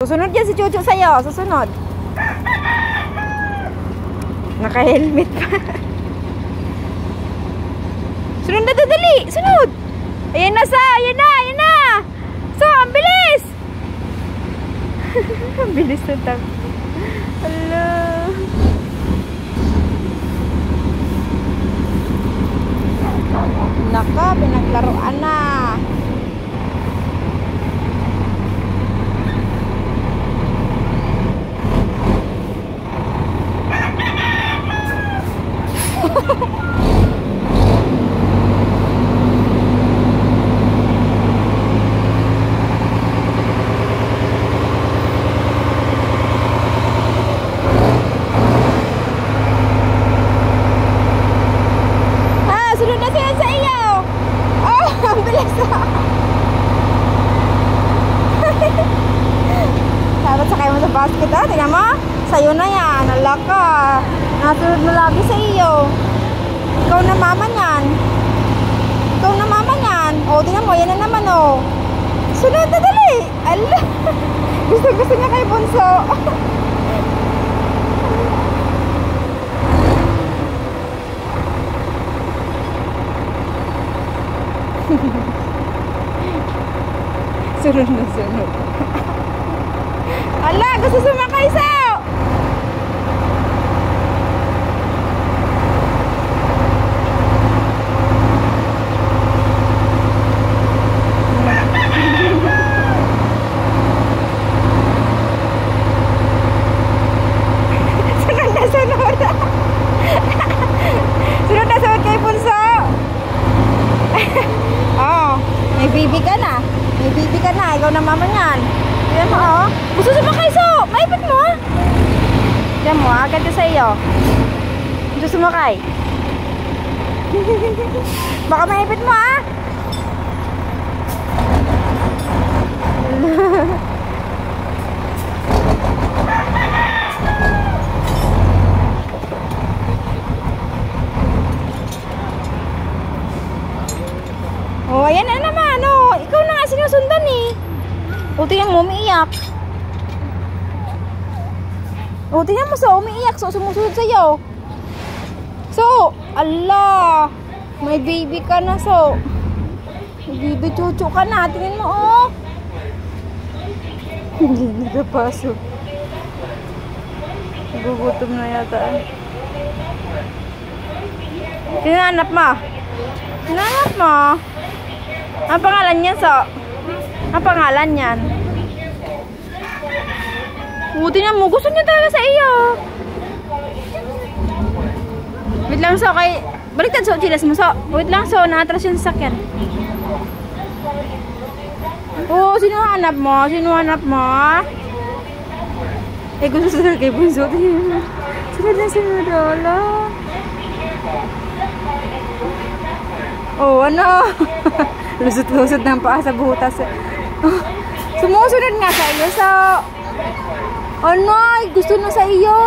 Susunod yan si Chuchu sa'yo. Susunod. Naka-helmet pa. Sunod na, dali. Sunod. Ayan na, ayan na, ayan na. So, ang bilis. Ang bilis na tang. Hello. Naka, pinaglaruan na. Sunod na sila sa iyo. Oh, ang bilis. Dapat sakay mo sa basket, ha? Tingnan mo. Sa'yo na yan. Ala ka. Nasunod mo lagi sa iyo. Ikaw na mama niyan. Ikaw na mama niyan. O, tingnan mo. Yan na naman, o. Sunod na dali. Ala. Gusto niya kay Bunso. Sunod na sunod. Ala, gusto sumakay sa. Sunod na sunod. Sunod na sunod kay Bunso. Oh, may baby ka na. May baby ka na. Ikaw na mama niyan. Tignan mo, oh. Gusto sumakay, so. Maipit mo, ah. Tignan mo, ah. Ganda sa iyo. Gusto sumakay. Baka maipit mo, ah. Oh, ayan na naman, oh. Ikaw na nga sinusundan, eh. O, tingnan mo, umiiyak. O, tingnan mo, so, umiiyak. So, sumusunod sa'yo. So, ala. May baby ka na, so. May baby chuchu ka na. Tingnan mo, oh. Hindi nagapasok. Gugutom na yata. Tinanap mo. Tinanap mo. Ang pangalan niya, so. Ang pangalan niyan. Buti niya mo. Gusto niya talaga sa iyo. Wait lang, so. Kay... Baliktad, so. Chilas mo, so. Wait lang, so. Na-atras yung sakyan. Oo, sino hanap mo? Sino hanap mo? Eh, gusto sa kay Bunso. Sunod na sunod, ala. Oh, ano? Lusot-lusot ng paa sa butas. Oh, sumusunod nga sa iyo. Sa... Ano? Gusto na sa iyo.